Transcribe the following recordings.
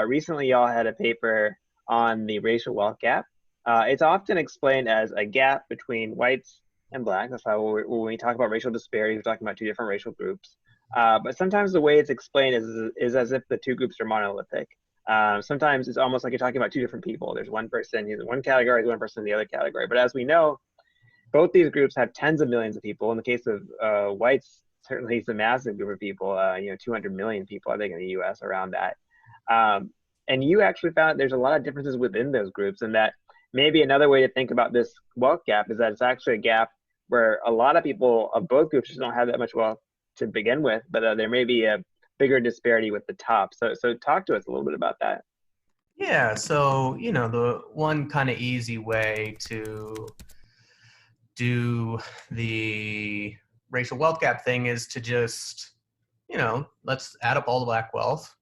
Recently, y'all had a paper on the racial wealth gap. It's often explained as a gap between whites and blacks. That's how when we talk about racial disparity, we're talking about two different racial groups. But sometimes the way it's explained is as if the two groups are monolithic. Sometimes it's almost like you're talking about two different people. There's one person in one category, one person in the other category. But as we know, both these groups have tens of millions of people. In the case of whites, certainly it's a massive group of people. 200 million people, I think, in the U.S. around that. And you actually found there's a lot of differences within those groups, and that maybe another way to think about this wealth gap is that it's actually a gap where a lot of people of both groups just don't have that much wealth to begin with, but there may be a bigger disparity with the top. So talk to us a little bit about that. Yeah, so the one kind of easy way to do the racial wealth gap thing is to just, let's add up all the black wealth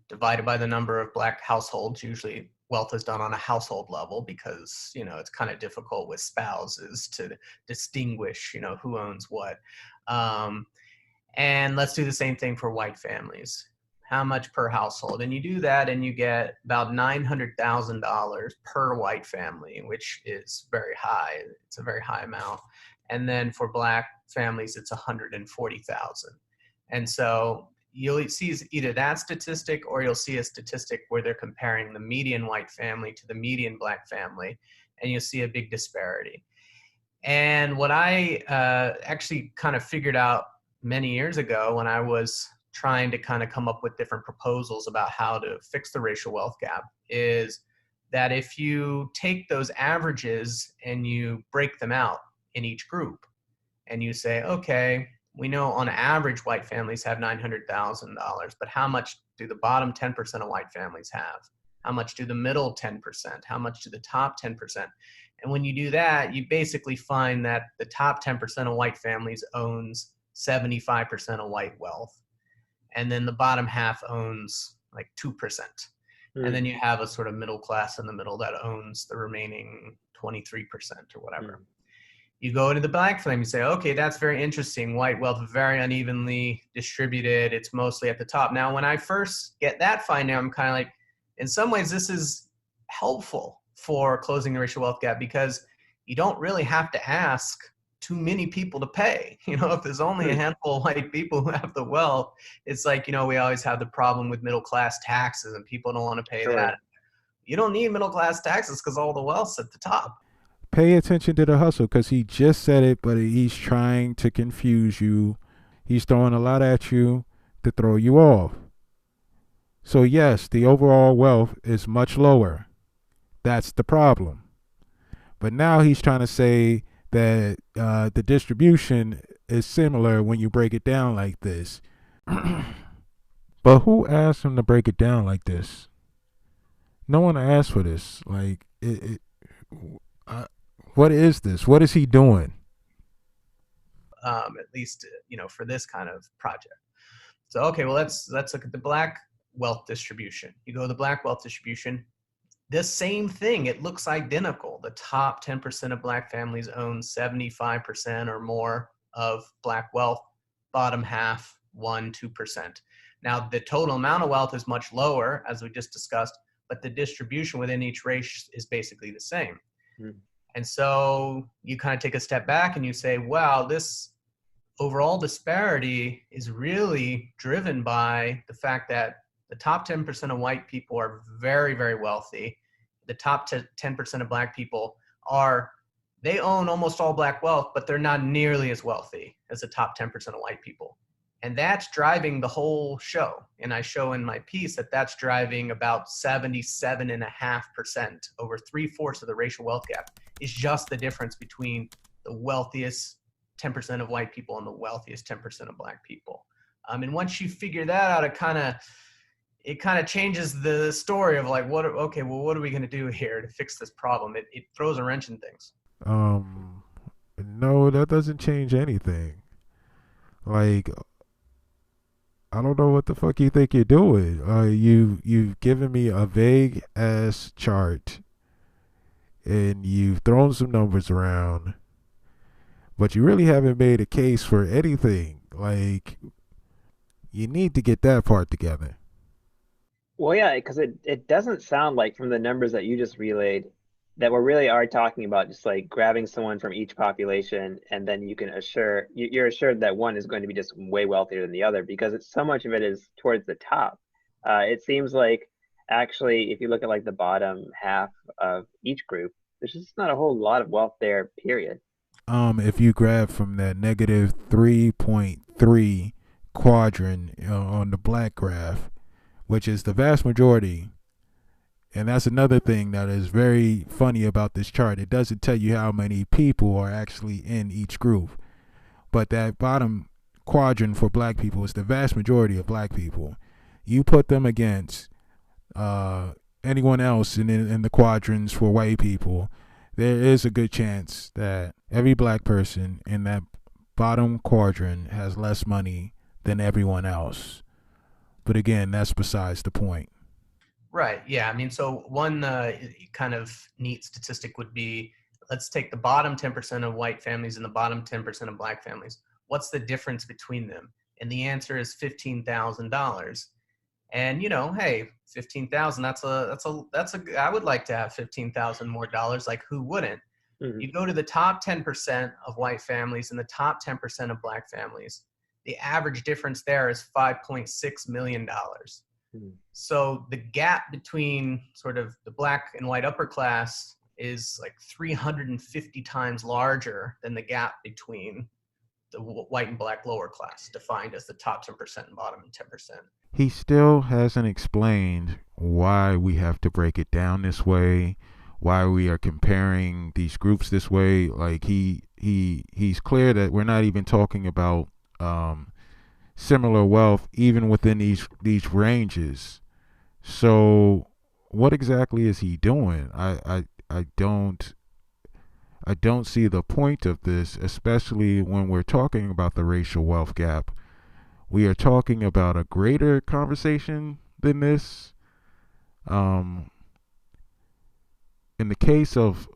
divided by the number of black households. Usually wealth is done on a household level because, it's kind of difficult with spouses to distinguish, who owns what. And let's do the same thing for white families. How much per household? And you do that and you get about $900,000 per white family, which is very high. It's a very high amount. And then for black families, it's 140,000. And so you'll see either that statistic or you'll see a statistic where they're comparing the median white family to the median black family, and you'll see a big disparity. And what I actually kind of figured out many years ago when I was trying to kind of come up with different proposals about how to fix the racial wealth gap is that if you take those averages and you break them out in each group and you say, okay, we know on average white families have $900,000, but how much do the bottom 10% of white families have? How much do the middle 10%? How much do the top 10%? And when you do that, you basically find that the top 10% of white families owns 75% of white wealth. And then the bottom half owns like 2%. And then you have a sort of middle class in the middle that owns the remaining 23% or whatever. You go into the black family and say, okay, that's very interesting. White wealth very unevenly distributed. It's mostly at the top. Now, when I first get that finding, I'm kind of like, in some ways, this is helpful for closing the racial wealth gap because you don't really have to ask too many people to pay. If there's only a handful of white people who have the wealth, it's like, we always have the problem with middle class taxes and people don't want to pay that. You don't need middle class taxes because all the wealth's at the top. Pay attention to the hustle because he just said it, but he's trying to confuse you. He's throwing a lot at you to throw you off. So yes, the overall wealth is much lower. That's the problem. But now he's trying to say that the distribution is similar when you break it down like this. But who asked him to break it down like this? No one asked for this. Like, what is this? What is he doing? At least, for this kind of project. So, okay, well, let's look at the black wealth distribution. You go to the black wealth distribution. The same thing, it looks identical. The top 10% of black families own 75% or more of black wealth, bottom half, 1-2%. Now, the total amount of wealth is much lower, as we just discussed, but the distribution within each race is basically the same. And so you kind of take a step back and you say, wow, this overall disparity is really driven by the fact that the top 10% of white people are very, very wealthy. The top 10% of black people they own almost all black wealth, but they're not nearly as wealthy as the top 10% of white people. And that's driving the whole show. And I show in my piece that that's driving about 77.5%, over 3/4 of the racial wealth gap is just the difference between the wealthiest 10% of white people and the wealthiest 10% of black people. And once you figure that out, it kind of changes the story of like, what are we going to do here to fix this problem? It throws a wrench in things. No, that doesn't change anything. Like, I don't know what the fuck you think you're doing. You've given me a vague ass chart, and you've thrown some numbers around, but you really haven't made a case for anything. Like, you need to get that part together. Well, yeah, because it doesn't sound like from the numbers that you just relayed that we really are talking about just like grabbing someone from each population and then you can you're assured that one is going to be just way wealthier than the other because it's so much of it is towards the top. It seems like actually if you look at like the bottom half of each group, there's just not a whole lot of wealth there, period. If you grab from that negative 3.3 quadrant on the black graph, which is the vast majority. And that's another thing that is very funny about this chart. It doesn't tell you how many people are actually in each group. But that bottom quadrant for black people is the vast majority of black people. You put them against anyone else in the quadrants for white people, there is a good chance that every black person in that bottom quadrant has less money than everyone else. But again, that's besides the point. Right. Yeah. I mean, so one kind of neat statistic would be, let's take the bottom 10% of white families and the bottom 10% of black families. What's the difference between them? And the answer is $15,000. And hey, 15,000. I would like to have 15,000 more dollars. Like, who wouldn't? Mhm. You go to the top 10% of white families and the top 10% of black families. The average difference there is $5.6 million. Mhm. So the gap between sort of the black and white upper class is like 350 times larger than the gap between the white and black lower class, defined as the top 10% and bottom 10%. He still hasn't explained why we have to break it down this way, why we are comparing these groups this way. Like he's clear that we're not even talking about similar wealth even within these ranges. So what exactly is he doing? I don't see the point of this, especially when we're talking about the racial wealth gap. We are talking about a greater conversation than this. Um, in the case of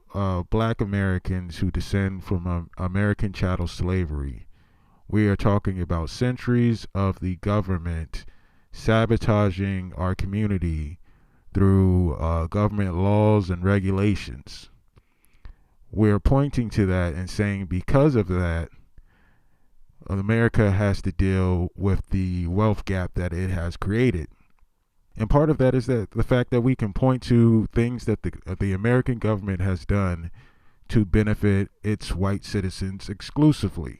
black Americans who descend from American chattel slavery, we are talking about centuries of the government sabotaging our community through government laws and regulations. We're pointing to that and saying because of that, America has to deal with the wealth gap that it has created. And part of that is that the fact that we can point to things that the American government has done to benefit its white citizens exclusively.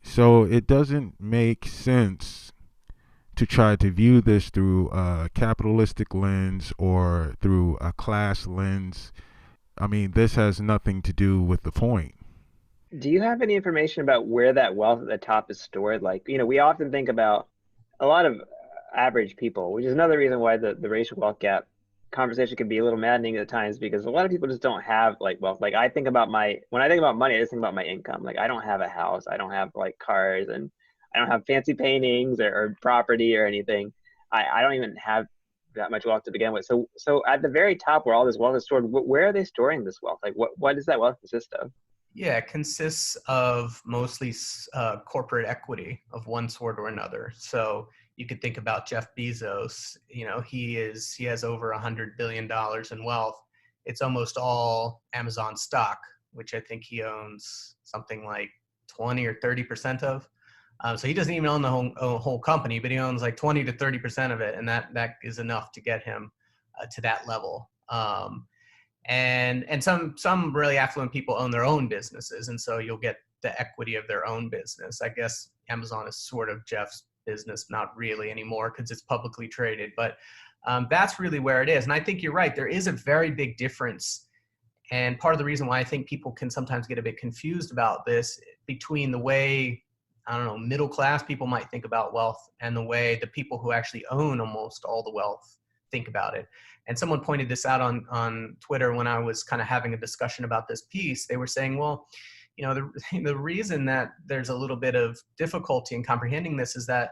So it doesn't make sense to try to view this through a capitalistic lens or through a class lens. I mean, this has nothing to do with the point. Do you have any information about where that wealth at the top is stored? Like, we often think about a lot of average people, which is another reason why the racial wealth gap conversation can be a little maddening at times because a lot of people just don't have like wealth. Like when I think about money, I just think about my income. Like I don't have a house, I don't have like cars, and I don't have fancy paintings or property or anything. I don't even have that much wealth to begin with. So at the very top where all this wealth is stored, where are they storing this wealth? Like what does that wealth consist of? Yeah, it consists of mostly corporate equity of one sort or another. So you could think about Jeff Bezos. He has over $100 billion in wealth. It's almost all Amazon stock, which I think he owns something like 20 or 30% of. So he doesn't even own the whole company, but he owns like 20 to 30% of it, and that is enough to get him to that level. And some really affluent people own their own businesses, and so you'll get the equity of their own business. I guess Amazon is sort of Jeff's business, not really anymore because it's publicly traded, but that's really where it is. And I think you're right. There is a very big difference, and part of the reason why I think people can sometimes get a bit confused about this between the way, I don't know, middle class people might think about wealth and the way the people who actually own almost all the wealth think about it. And someone pointed this out on Twitter when I was kind of having a discussion about this piece. They were saying, well, the reason that there's a little bit of difficulty in comprehending this is that,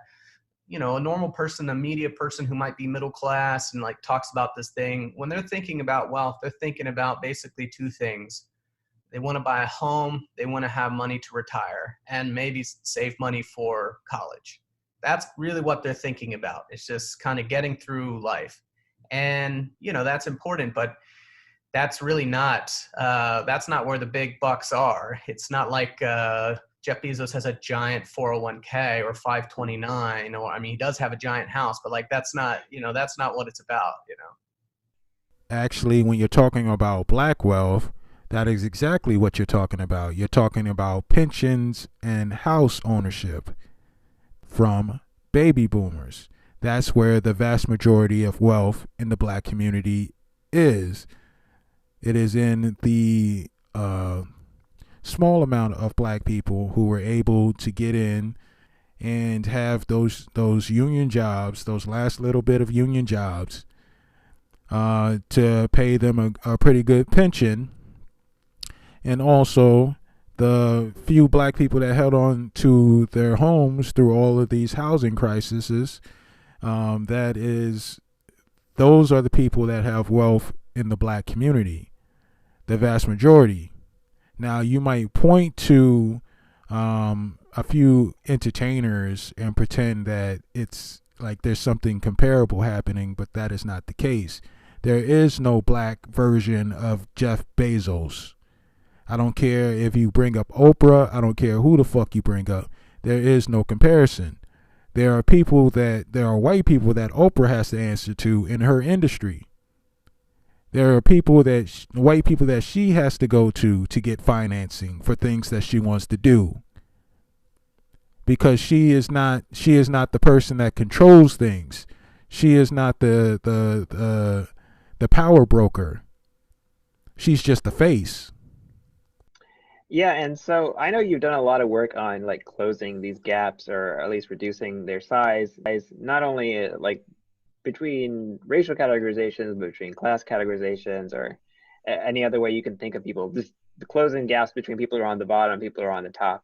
a normal person, a media person who might be middle class and like talks about this thing, when they're thinking about wealth, they're thinking about basically two things. They want to buy a home, they want to have money to retire, and maybe save money for college. That's really what they're thinking about. It's just kind of getting through life. And, that's important, but that's really not, that's not where the big bucks are. It's not like Jeff Bezos has a giant 401k or 529, or, he does have a giant house, but like, that's not what it's about, Actually, when you're talking about black wealth, that is exactly what you're talking about. You're talking about pensions and house ownership from baby boomers. That's where the vast majority of wealth in the black community is. It is in the small amount of black people who were able to get in and have those union jobs, those last little bit of union jobs, to pay them a pretty good pension. And also the few black people that held on to their homes through all of these housing crises, those are the people that have wealth in the black community, the vast majority. Now, you might point to a few entertainers and pretend that it's like there's something comparable happening, but that is not the case. There is no black version of Jeff Bezos. I don't care if you bring up Oprah. I don't care who the fuck you bring up. There is no comparison. There are white people that Oprah has to answer to in her industry. There are white people that she has to go to get financing for things that she wants to do. Because she is not the person that controls things. She is not the power broker. She's just the face. Yeah, and so I know you've done a lot of work on like closing these gaps, or at least reducing their size, not only like between racial categorizations, but between class categorizations, or any other way you can think of people, just closing gaps between people who are on the bottom and people who are on the top.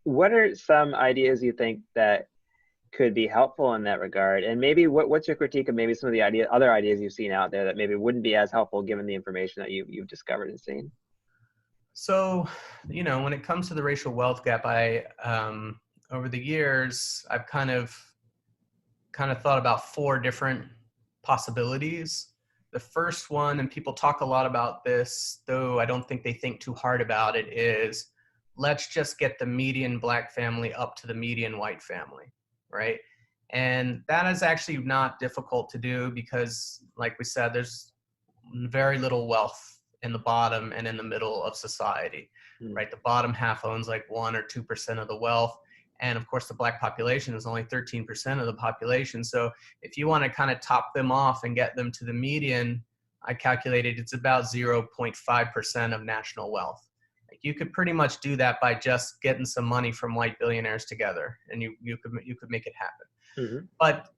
What are some ideas you think that could be helpful in that regard? And maybe what's your critique of maybe some of the other ideas you've seen out there that maybe wouldn't be as helpful given the information that you've discovered and seen? So, when it comes to the racial wealth gap, over the years, I've kind of thought about 4 different possibilities. The first one, and people talk a lot about this, though I don't think they think too hard about it, is let's just get the median black family up to the median white family, right? And that is actually not difficult to do because, like we said, there's very little wealth in the bottom and in the middle of society, right? The bottom half owns like 1 or 2% of the wealth. And of course, the black population is only 13% of the population. So if you want to kind of top them off and get them to the median, I calculated it's about 0.5% of national wealth. Like you could pretty much do that by just getting some money from white billionaires together, and you could make it happen. But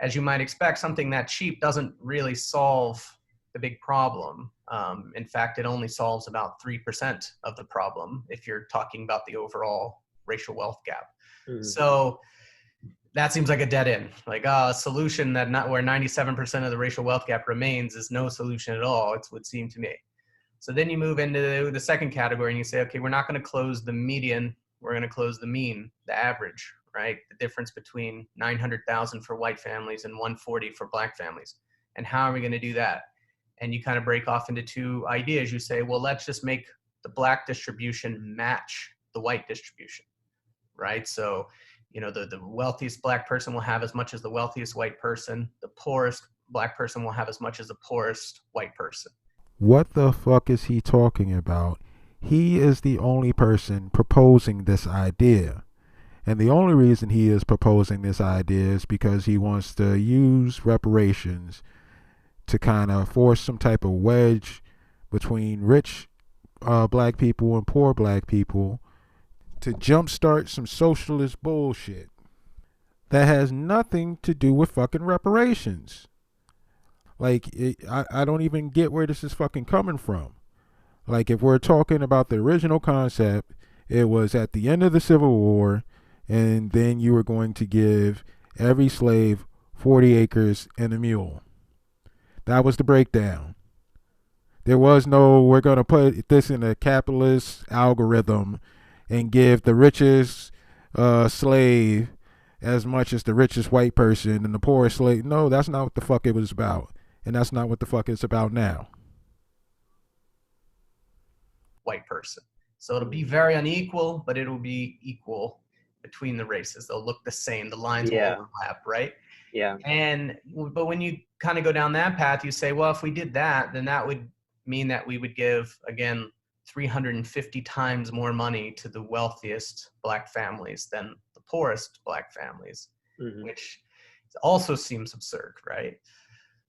as you might expect, something that cheap doesn't really solve the big problem. In fact, it only solves about 3% of the problem if you're talking about the overall racial wealth gap. So that seems like a dead end. Like a solution where 97% of the racial wealth gap remains is no solution at all, it would seem to me. So then you move into the second category and you say, okay, we're not going to close the median, we're going to close the mean, the average, right? The difference between 900,000 for white families and 140 for black families. And how are we going to do that? And you kind of break off into 2 ideas. You say, well, let's just make the black distribution match the white distribution, right? So, the wealthiest black person will have as much as the wealthiest white person. The poorest black person will have as much as the poorest white person. What the fuck is he talking about? He is the only person proposing this idea. And the only reason he is proposing this idea is because he wants to use reparations to kind of force some type of wedge between rich black people and poor black people to jumpstart some socialist bullshit that has nothing to do with fucking reparations. Like, I don't even get where this is fucking coming from. Like, if we're talking about the original concept, it was at the end of the Civil War, and then you were going to give every slave 40 acres and a mule. That was the breakdown. There was no, we're going to put this in a capitalist algorithm and give the richest slave as much as the richest white person and the poorest slave. No, that's not what the fuck it was about. And that's not what the fuck it's about now. White person. So it'll be very unequal, but it'll be equal between the races. They'll look the same. The lines will overlap, right? Yeah. But when you kind of go down that path, you say, well, if we did that, then that would mean that we would give, again, 350 times more money to the wealthiest black families than the poorest black families, which also seems absurd, right?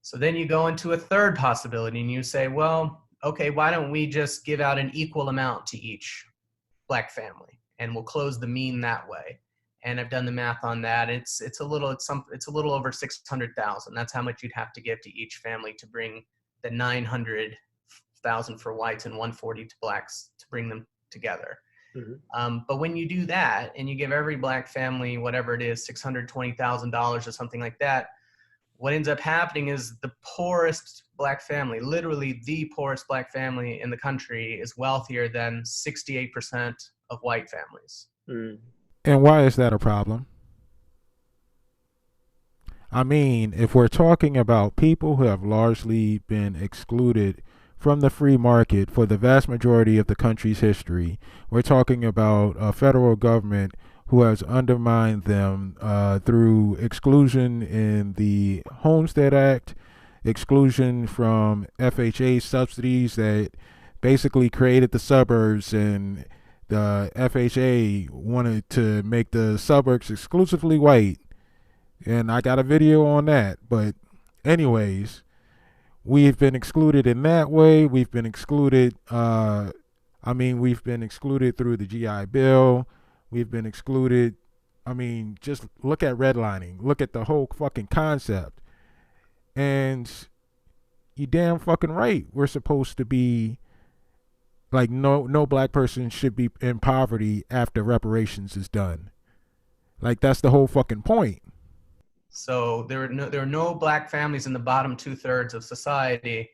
So then you go into a third possibility and you say, well, okay, why don't we just give out an equal amount to each black family and we'll close the mean that way. And I've done the math on that. It's a little over 600,000. That's how much you'd have to give to each family to bring the 900,000 for whites and 140 to blacks to bring them together. But when you do that and you give every black family whatever it is, $620,000 or something like that, what ends up happening is the poorest black family, literally the poorest black family in the country, is wealthier than 68% of white families. And why is that a problem? I mean, if we're talking about people who have largely been excluded from the free market for the vast majority of the country's history, we're talking about a federal government who has undermined them through exclusion in the Homestead Act, exclusion from FHA subsidies that basically created the suburbs, and the FHA wanted to make the suburbs exclusively white. And I got a video on that. But anyways, we've been excluded in that way. We've been excluded, we've been excluded through the GI Bill. We've been excluded. I mean, just look at redlining. Look at the whole fucking concept. And you damn fucking right. We're supposed to be like, no black person should be in poverty after reparations is done. Like, that's the whole fucking point. So there are no black families in the bottom 2/3 of society.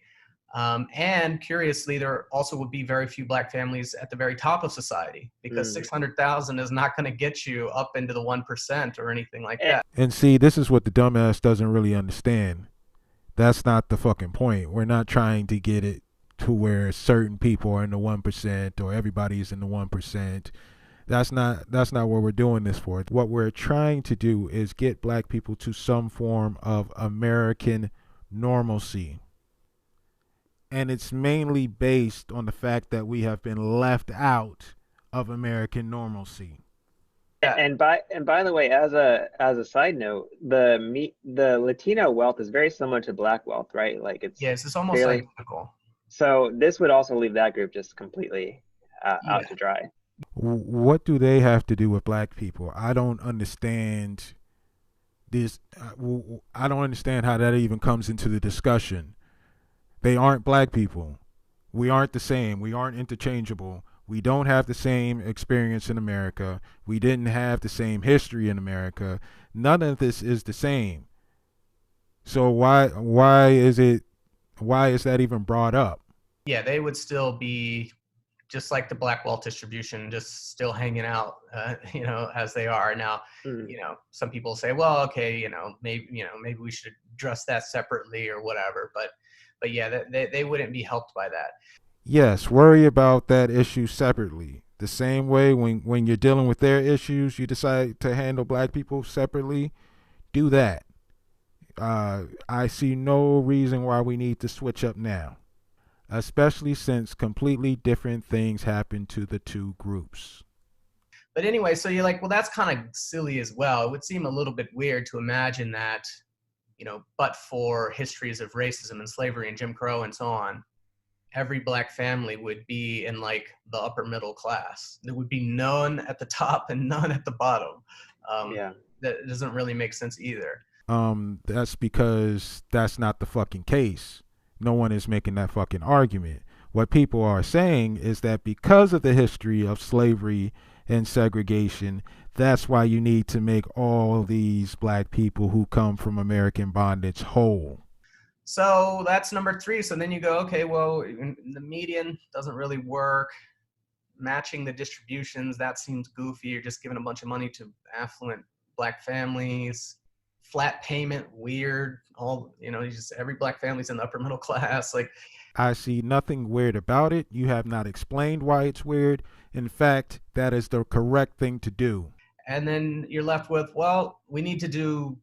And curiously, there also would be very few black families at the very top of society, because 600,000 is not going to get you up into the 1% or anything like that. And see, this is what the dumbass doesn't really understand. That's not the fucking point. We're not trying to get it to where certain people are in the 1% or everybody's in the 1%. That's not what we're doing this for. What we're trying to do is get black people to some form of American normalcy. And it's mainly based on the fact that we have been left out of American normalcy. And by the way, as a side note, the Latino wealth is very similar to black wealth, right? Like it's almost identical. So this would also leave that group just completely out to dry. What do they have to do with black people? I don't understand this. I don't understand how that even comes into the discussion. They aren't black people. We aren't the same. We aren't interchangeable. We don't have the same experience in America. We didn't have the same history in America. None of this is the same. So why is that even brought up? Yeah, they would still be just like the black wealth distribution, just still hanging out, as they are now. Some people say, well, okay, maybe we should address that separately or whatever. But yeah, they wouldn't be helped by that. Yes, worry about that issue separately. The same way when you're dealing with their issues, you decide to handle black people separately, do that. I see no reason why we need to switch up now, especially since completely different things happen to the two groups. But anyway, so you're like, well, that's kind of silly as well. It would seem a little bit weird to imagine that, but for histories of racism and slavery and Jim Crow and so on, every black family would be in like the upper middle class. There would be none at the top and none at the bottom. That doesn't really make sense either. That's because that's not the fucking case. No one is making that fucking argument. What people are saying is that because of the history of slavery and segregation, that's why you need to make all these black people who come from American bondage whole. So that's number 3. So then you go, okay, well, the median doesn't really work. Matching the distributions, that seems goofy. You're just giving a bunch of money to affluent black families, flat payment, weird, all, just every black family's in the upper middle class. Like, I see nothing weird about it. You have not explained why it's weird. In fact, that is the correct thing to do. And then you're left with, well, we need to do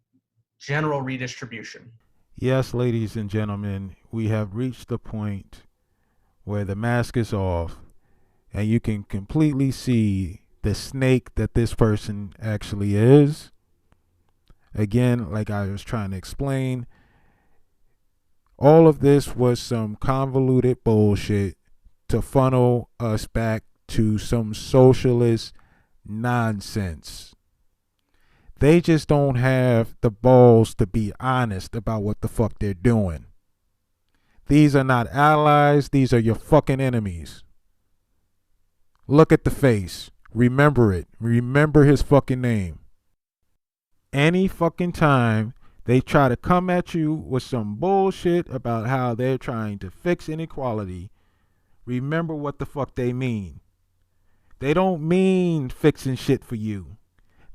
general redistribution. Yes, ladies and gentlemen, we have reached the point where the mask is off and you can completely see the snake that this person actually is. Again, like I was trying to explain, all of this was some convoluted bullshit to funnel us back to some socialist nonsense. They just don't have the balls to be honest about what the fuck they're doing. These are not allies. These are your fucking enemies. Look at the face. Remember it. Remember his fucking name. Any fucking time they try to come at you with some bullshit about how they're trying to fix inequality, remember what the fuck they mean. They don't mean fixing shit for you.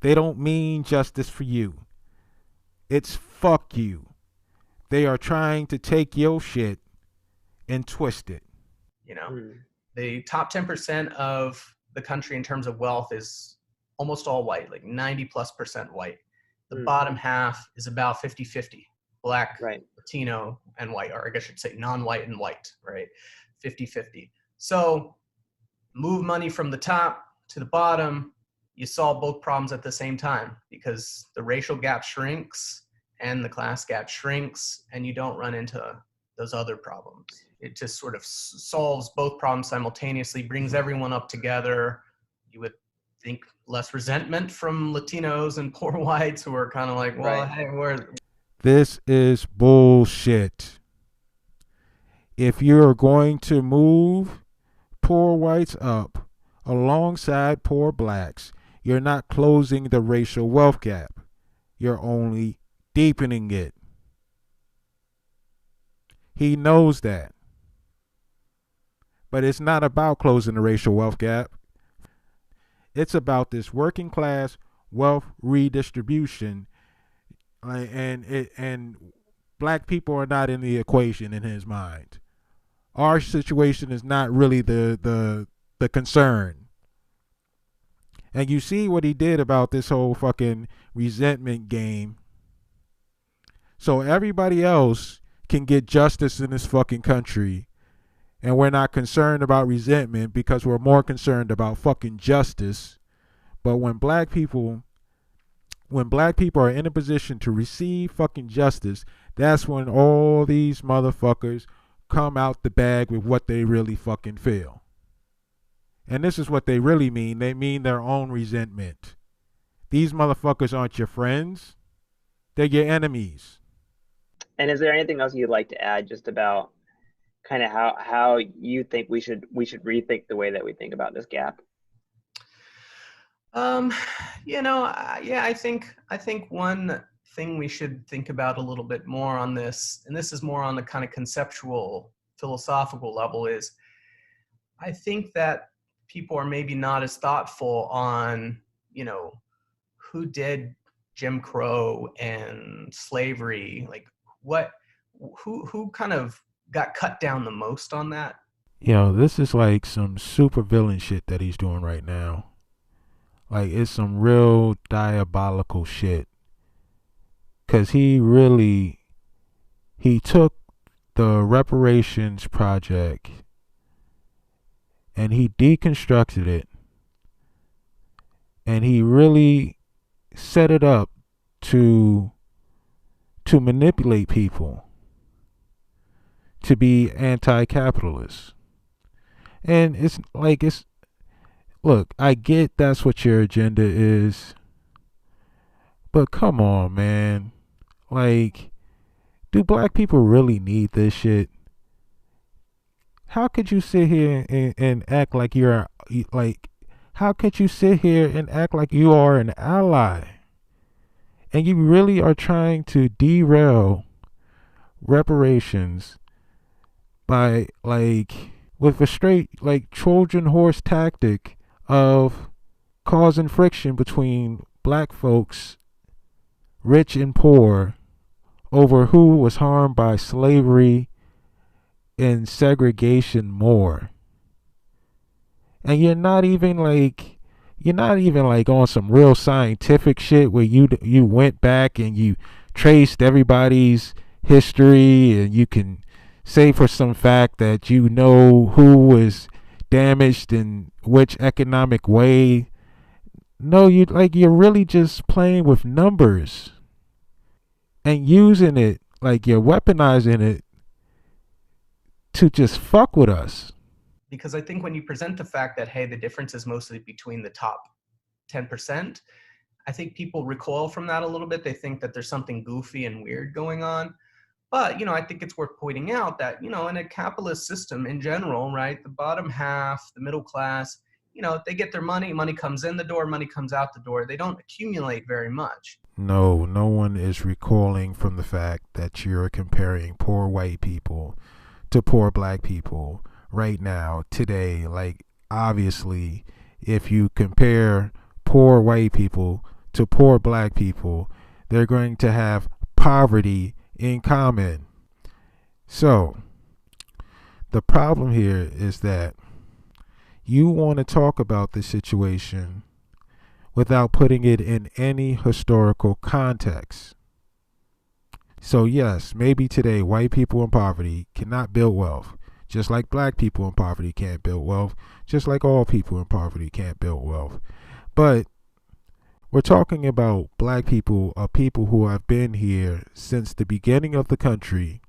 They don't mean justice for you. It's fuck you. They are trying to take your shit and twist it. The top 10% of the country in terms of wealth is almost all white, like 90+% white. The bottom half is about 50-50, black, Latino, and white, or I guess I should say non-white and white, right? 50-50. So move money from the top to the bottom, you solve both problems at the same time, because the racial gap shrinks and the class gap shrinks, and you don't run into those other problems. It just sort of solves both problems simultaneously, brings everyone up together. You would think less resentment from Latinos and poor whites who are kind of like, well, hey, This is bullshit. If you're going to move poor whites up alongside poor blacks, you're not closing the racial wealth gap. You're only deepening it. He knows that. But it's not about closing the racial wealth gap. It's about this working class wealth redistribution, and black people are not in the equation in his mind. Our situation is not really the concern. And you see what he did about this whole fucking resentment game. So everybody else can get justice in this fucking country, and we're not concerned about resentment because we're more concerned about fucking justice. But when black people are in a position to receive fucking justice, that's when all these motherfuckers come out the bag with what they really fucking feel. And this is what they really mean. They mean their own resentment. These motherfuckers aren't your friends. They're your enemies. And is there anything else you'd like to add just about kind of how you think we should rethink the way that we think about this gap? I think one thing we should think about a little bit more on this, and this is more on the kind of conceptual, philosophical level, is I think that people are maybe not as thoughtful on, who did Jim Crow and slavery, like who kind of got cut down the most on that. This is like some super villain shit that he's doing right now. Like, it's some real diabolical shit. Because he took the Reparations project and he deconstructed it. And he really set it up to manipulate people, to be anti-capitalist. And look, I get that's what your agenda is, but come on, man. Like, do black people really need this shit? How could you sit here and act like how could you sit here and act like you are an ally? And you really are trying to derail reparations by, with a straight, Trojan horse tactic of causing friction between black folks rich and poor over who was harmed by slavery and segregation more. And you're not even like on some real scientific shit where you went back and you traced everybody's history and you can say for some fact that you know who was damaged in which economic way. No, you're really just playing with numbers and using it, like you're weaponizing it to just fuck with us. Because I think when you present the fact that, hey, the difference is mostly between the top 10%, I think people recoil from that a little bit. They think that there's something goofy and weird going on. But, I think it's worth pointing out that, in a capitalist system in general, right, the bottom half, the middle class, they get their money comes in the door, money comes out the door. They don't accumulate very much. No one is recoiling from the fact that you're comparing poor white people to poor black people right now, today. Like, obviously, if you compare poor white people to poor black people, they're going to have poverty in common. So, the problem here is that you want to talk about this situation without putting it in any historical context. So yes, maybe today white people in poverty cannot build wealth, just like black people in poverty can't build wealth, just like all people in poverty can't build wealth. But we're talking about black people, people who have been here since the beginning of the country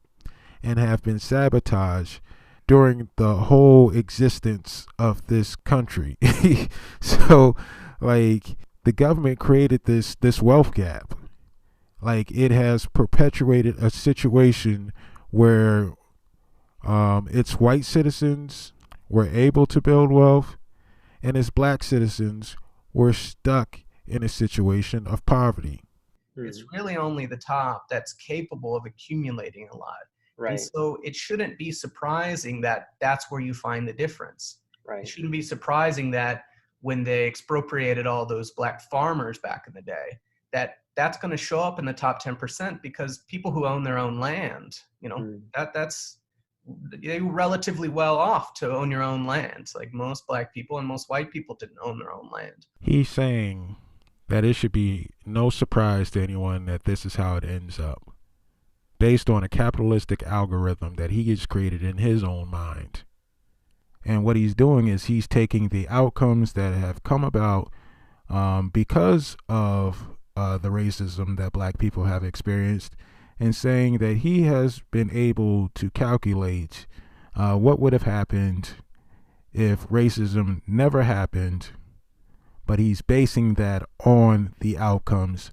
and have been sabotaged during the whole existence of this country. So, like, the government created this wealth gap. Like, it has perpetuated a situation where its white citizens were able to build wealth and its black citizens were stuck in a situation of poverty. It's really only the top that's capable of accumulating a lot. Right. And so it shouldn't be surprising that that's where you find the difference. Right. It shouldn't be surprising that when they expropriated all those black farmers back in the day, that's going to show up in the top 10% because people who own their own land, that's they're relatively well off to own your own land. Like most black people and most white people didn't own their own land. He's saying that it should be no surprise to anyone that this is how it ends up, based on a capitalistic algorithm that he has created in his own mind. And what he's doing is he's taking the outcomes that have come about because of the racism that black people have experienced, and saying that he has been able to calculate what would have happened if racism never happened, but he's basing that on the outcomes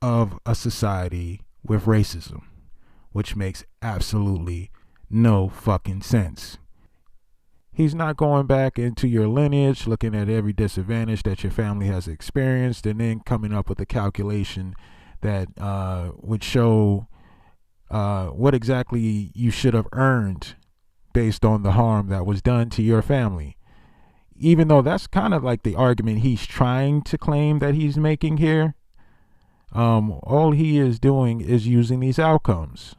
of a society with racism, which makes absolutely no fucking sense. He's not going back into your lineage, looking at every disadvantage that your family has experienced, and then coming up with a calculation that would show what exactly you should have earned based on the harm that was done to your family. Even though that's kind of like the argument he's trying to claim that he's making here, all he is doing is using these outcomes.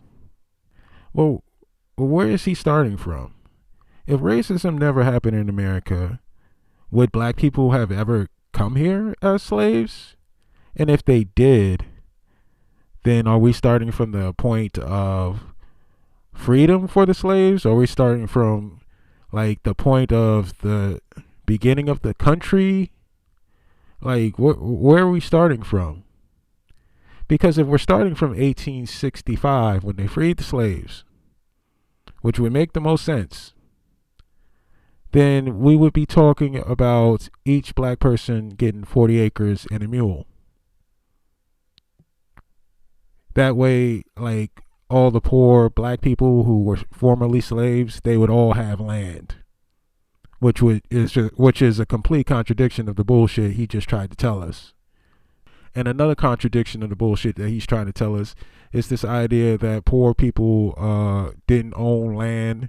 Well, where is he starting from? If racism never happened in America, would black people have ever come here as slaves? And if they did, then are we starting from the point of freedom for the slaves? Or are we starting from like the point of the beginning of the country? Like, where are we starting from? Because if we're starting from 1865, when they freed the slaves, which would make the most sense, then we would be talking about each black person getting 40 acres and a mule. That way, like, all the poor black people who were formerly slaves, they would all have land, which is a complete contradiction of the bullshit he just tried to tell us. And another contradiction of the bullshit that he's trying to tell us is this idea that poor people didn't own land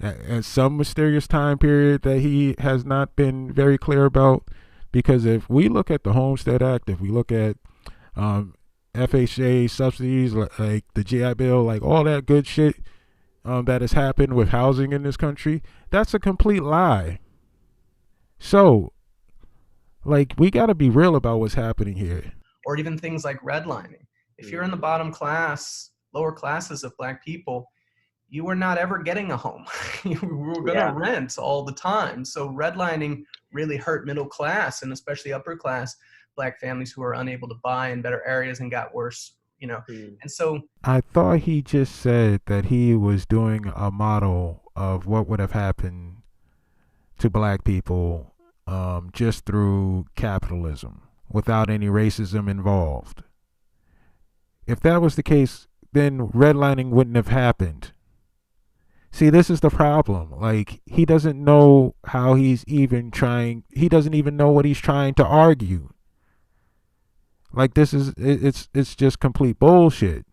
at some mysterious time period that he has not been very clear about. Because if we look at the Homestead Act, if we look at FHA subsidies, like the GI Bill, like all that good shit that has happened with housing in this country, that's a complete lie. So, like, we got to be real about what's happening here. Or even things like redlining. If you're in the bottom class, lower classes of black people, you were not ever getting a home. You were going to rent all the time. So redlining really hurt middle class and especially upper class black families who were unable to buy in better areas and got worse, you know. And so I thought he just said that he was doing a model of what would have happened to black people just through capitalism without any racism involved. If that was the case, then redlining wouldn't have happened. See, this is the problem. Like, he doesn't know how he's even trying. He doesn't even know what he's trying to argue. Like, this is, it's just complete bullshit.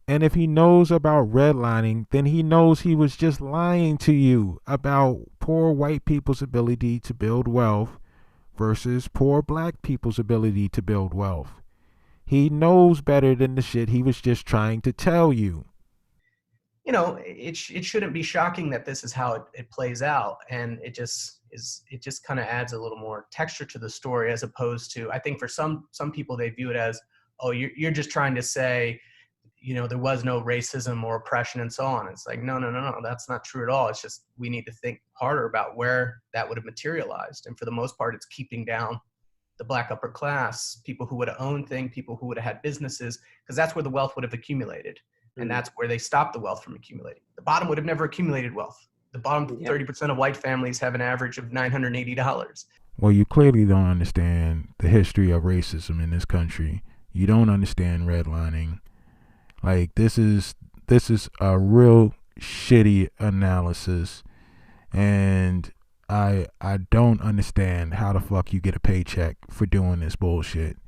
And if he knows about redlining, then he knows he was just lying to you about poor white people's ability to build wealth versus poor black people's ability to build wealth. He knows better than the shit he was just trying to tell you. You know, it shouldn't be shocking that this is how it plays out. And it just kind of adds a little more texture to the story, as opposed to, I think for some people, they view it as, oh, you're just trying to say, you know, there was no racism or oppression and so on. It's like, no, that's not true at all. It's just, we need to think harder about where that would have materialized. And for the most part, it's keeping down the black upper class, people who would have owned things, people who would have had businesses, because that's where the wealth would have accumulated. And that's where they stopped the wealth from accumulating. The bottom would have never accumulated wealth. The bottom 30% of white families have an average of $980. Well, you clearly don't understand the history of racism in this country. You don't understand redlining. Like, this is a real shitty analysis, and I don't understand how the fuck you get a paycheck for doing this bullshit.